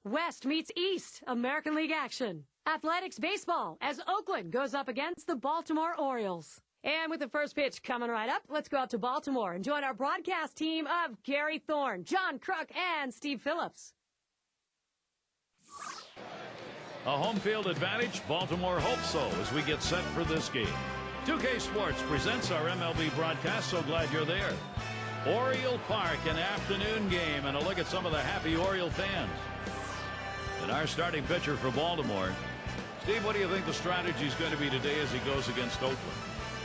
West meets East, American League action. Athletics baseball as Oakland goes up against the Baltimore Orioles. And with the first pitch coming right up, let's go out to Baltimore and join our broadcast team of Gary Thorne, John Kruk, and Steve Phillips. A home field advantage, Baltimore hopes so as we get set for this game. 2K Sports presents our MLB broadcast, so glad you're there. Oriole Park, an afternoon game, and a look at some of the happy Oriole fans. And our starting pitcher for Baltimore. Steve, what do you think the strategy is going to be today as he goes against Oakland?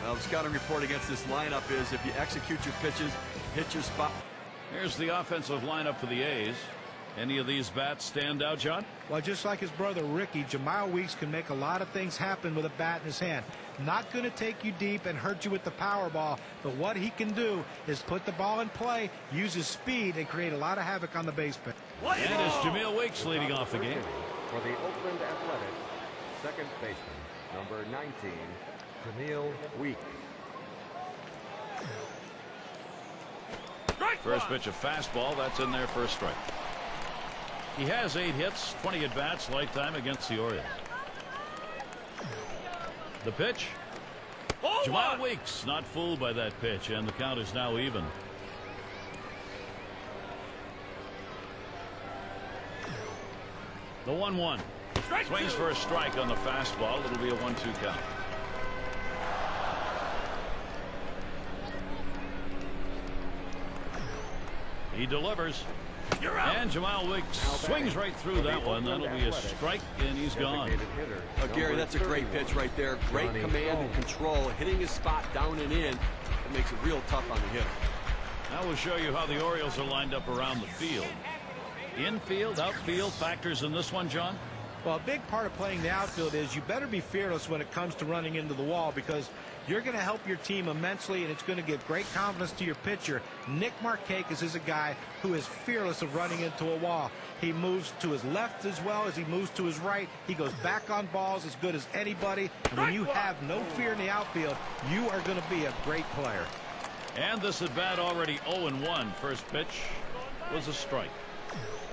Well, the scouting report against this lineup is if you execute your pitches, hit your spot. Here's the offensive lineup for the A's. Any of these bats stand out, John? Well, just like his brother Ricky, Jamal Weeks can make a lot of things happen with a bat in his hand. Not going to take you deep and hurt you with the power ball, but what he can do is put the ball in play, use his speed, and create a lot of havoc on the base pit. And it's Jamal Weeks leading off the game. For the Oakland Athletics, second baseman, number 19, Jamal Weeks. First pitch, a fastball. That's in there for a strike. He has 8 hits, 20 at-bats, lifetime against the Orioles. The pitch. Jamal Weeks not fooled by that pitch, and the count is now even. The 1-1. Swings for a strike on the fastball. It'll be a 1-2 count. He delivers. And Jamal Weeks swings right through that one. That'll be a strike, and he's gone. Gary, that's a great pitch right there. Great command and control. Hitting his spot down and in. It makes it real tough on the hitter. Now we'll show you how the Orioles are lined up around the field. Infield, outfield factors in this one, John? Well, a big part of playing the outfield is you better be fearless when it comes to running into the wall, because you're going to help your team immensely, and it's going to give great confidence to your pitcher. Nick Markakis is a guy who is fearless of running into a wall. He moves to his left as well as he moves to his right. He goes back on balls as good as anybody. And when you have no fear in the outfield, you are going to be a great player. And this at bat already 0-1. First pitch was a strike.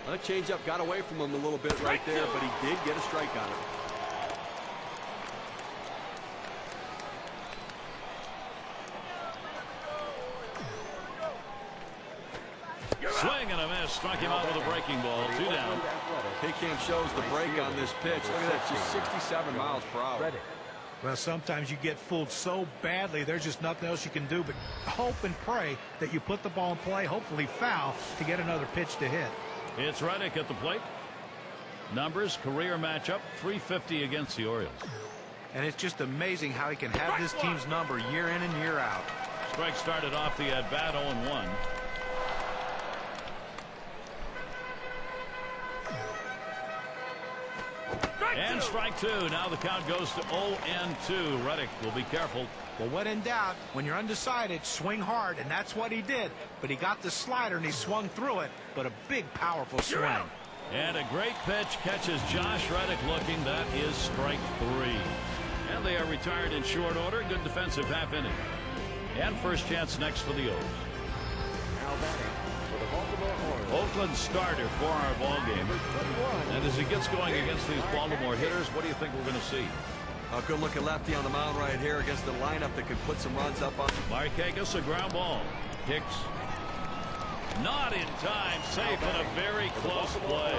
That changeup got away from him a little bit right there, but he did get a strike on it. Swing and a miss. Struck him out with a breaking ball. 2 down. K-Cam shows the break on this pitch. Look at that, just 67 miles per hour. Well, sometimes you get fooled so badly, there's just nothing else you can do but hope and pray that you put the ball in play, hopefully foul, to get another pitch to hit. It's Reddick at the plate. Numbers, career matchup, .350 against the Orioles. And it's just amazing how he can have this team's number year in and year out. Strike started off the at-bat 0-1. And strike 2. Now the count goes to 0-2. Reddick will be careful. Well, when in doubt, when you're undecided, swing hard, and that's what he did. But he got the slider and he swung through it, but a big, powerful swing. And a great pitch catches Josh Reddick looking. That is strike 3. And they are retired in short order. Good defensive half inning. And first chance next for the O's. Now batting for the Baltimore Orioles, Oakland starter for our ball game. And as he gets going against these Baltimore hitters, what do you think we're going to see? A good looking lefty on the mound right here against the lineup that can put some runs up on. Markakis, a ground ball. Hicks. Not in time. Safe in a very close play.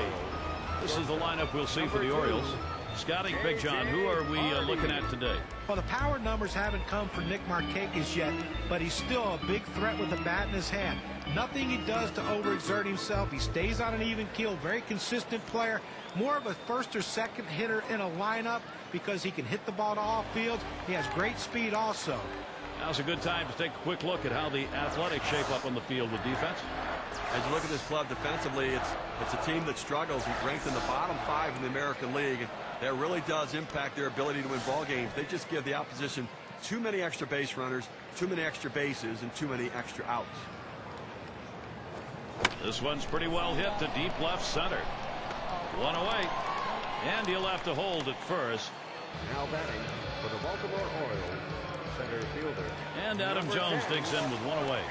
This is the lineup we'll see for the Orioles. Scouting, Big John, who are we looking at today? Well, the power numbers haven't come for Nick Markakis yet, but he's still a big threat with the bat in his hand. Nothing he does to overexert himself. He stays on an even keel, very consistent player. More of a first or second hitter in a lineup because he can hit the ball to all fields. He has great speed also. Now's a good time to take a quick look at how the Athletics shape up on the field with defense. As you look at this club defensively, it's a team that struggles. He's ranked in the bottom 5 in the American League, and that really does impact their ability to win ball games. They just give the opposition too many extra base runners, too many extra bases, and too many extra outs. This one's pretty well hit to deep left center. 1 away, and he'll have to hold at first. now batting for the Baltimore Orioles, center fielder. And Adam Jones digs in with 1 away.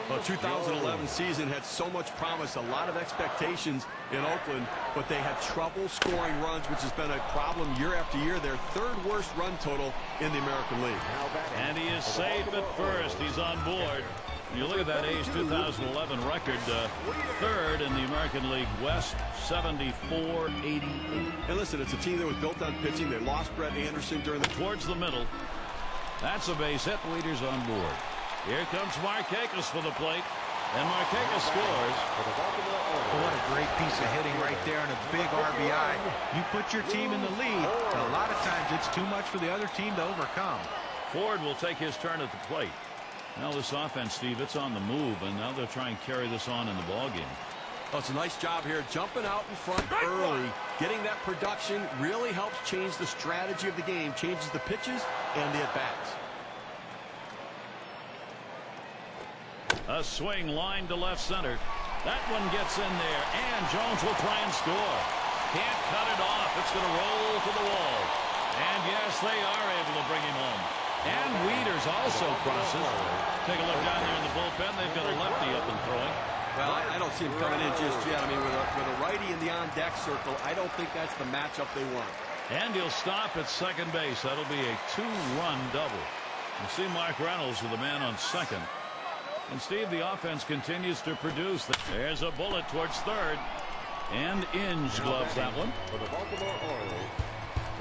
Well, 2011 season had so much promise, a lot of expectations in Oakland, but they had trouble scoring runs, which has been a problem year after year. Their third worst run total in the American League. And he is safe at first. He's on board. You look at that A's 2011 record, third in the American League West, 74-88. And listen, it's a team that was built on pitching. They lost Brett Anderson during the... Towards the middle. That's a base hit. Leaders on board. Here comes Markakis for the plate. And Markakis scores. What a great piece of hitting right there and a big RBI. You put your team in the lead, and a lot of times it's too much for the other team to overcome. Ford will take his turn at the plate. Now this offense, Steve, it's on the move, and now they'll try and carry this on in the ballgame. Oh, it's a nice job here, jumping out in front early. Getting that production really helps change the strategy of the game, changes the pitches and the at-bats. A swing line to left center. That one gets in there, and Jones will try and score. Can't cut it off. It's going to roll to the wall. And yes, they are able to bring him home. And Wieters also crosses. Take a look down there in the bullpen. They've got a lefty up and throwing. Well, I don't see him coming in just yet. I mean, with a righty in the on-deck circle, I don't think that's the matchup they want. And he'll stop at second base. That'll be a two-run double. You see Mark Reynolds with the man on second. And Steve, the offense continues to produce. There's a bullet towards third. And Inge gloves that one. For the Baltimore Orioles,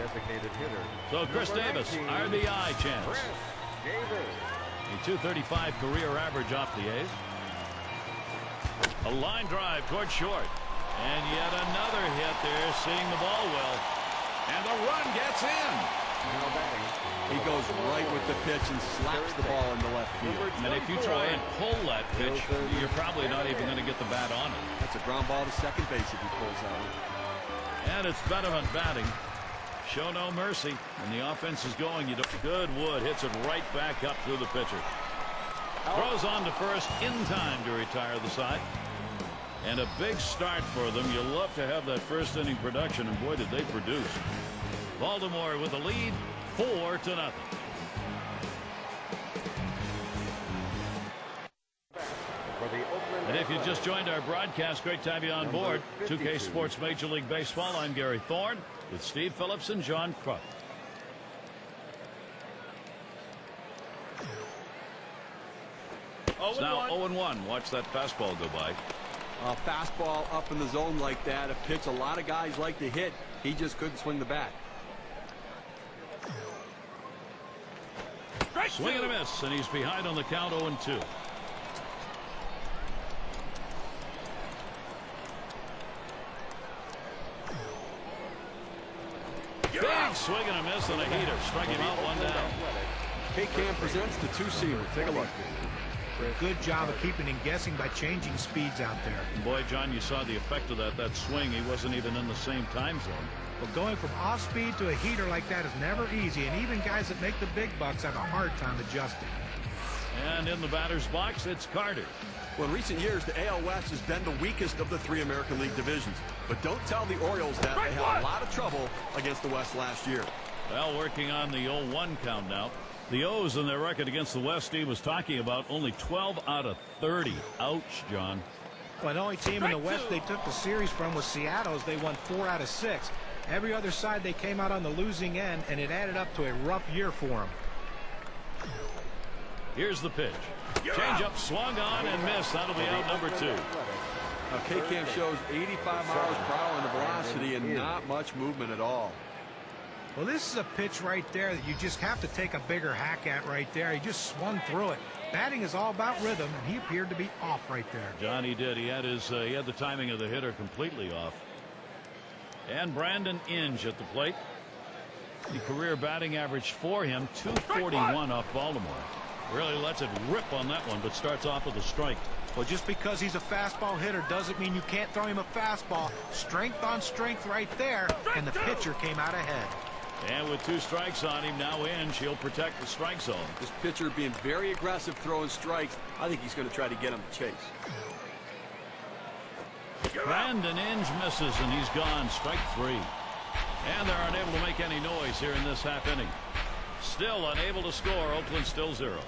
designated hitter. So Chris Davis, 19, RBI chance. Chris Davis. A 235 career average off the A's. A line drive towards short. And yet another hit there, seeing the ball well. And the run gets in. Now batting. He goes right with the pitch and slaps the ball into left field. And if you try and pull that pitch, you're probably not even going to get the bat on it. That's a ground ball to second base if he pulls that one. And it's Benjamin batting. Show no mercy. When the offense is going, you do good. Wood hits it right back up through the pitcher. Throws on to first in time to retire the side. And a big start for them. You love to have that first inning production, and boy, did they produce. Baltimore with the lead, 4-0. And if you just joined our broadcast, great to have you on board. 2K Sports Major League Baseball. I'm Gary Thorne with Steve Phillips and John Kruk. It's now 0-1. Watch that fastball go by. A fastball up in the zone like that, a pitch a lot of guys like to hit. He just couldn't swing the bat. Swing and a miss, and he's behind on the count, 0-2. Big swing and a miss and a heater. Strike him out, one down. K-Cam presents the two-seamer. Take a look. Good job of keeping him guessing by changing speeds out there. And boy, John, you saw the effect of that swing. He wasn't even in the same time zone. But going from off speed to a heater like that is never easy, and even guys that make the big bucks have a hard time adjusting. And in the batter's box, it's Carter. Well, in recent years, the AL West has been the weakest of the three American League divisions. But don't tell the Orioles that. They had a lot of trouble against the West last year. Well, working on the 0-1 count now. The O's in their record against the West, Steve was talking about only 12 out of 30. Ouch, John. Well, the only team in the West they took the series from was Seattle, as they won 4 out of 6. Every other side they came out on the losing end, and it added up to a rough year for them. Here's the pitch. Change up, swung on and missed. That'll be out number 2. Now, K-Cam shows 85 miles per hour in the velocity and not much movement at all. Well, this is a pitch right there that you just have to take a bigger hack at right there. He just swung through it. Batting is all about rhythm, and he appeared to be off right there. John, he did. He had the timing of the hitter completely off. And Brandon Inge at the plate. The career batting average for him, 241 off Baltimore. Really lets it rip on that one, but starts off with a strike. Well, just because he's a fastball hitter doesn't mean you can't throw him a fastball. Strength on strength right there, and the pitcher came out ahead. And with 2 strikes on him, now Inge, he'll protect the strike zone. This pitcher being very aggressive throwing strikes. I think he's going to try to get him to chase. Brandon Inge misses, and he's gone. Strike 3. And they're unable to make any noise here in this half inning. Still unable to score. Oakland still 0.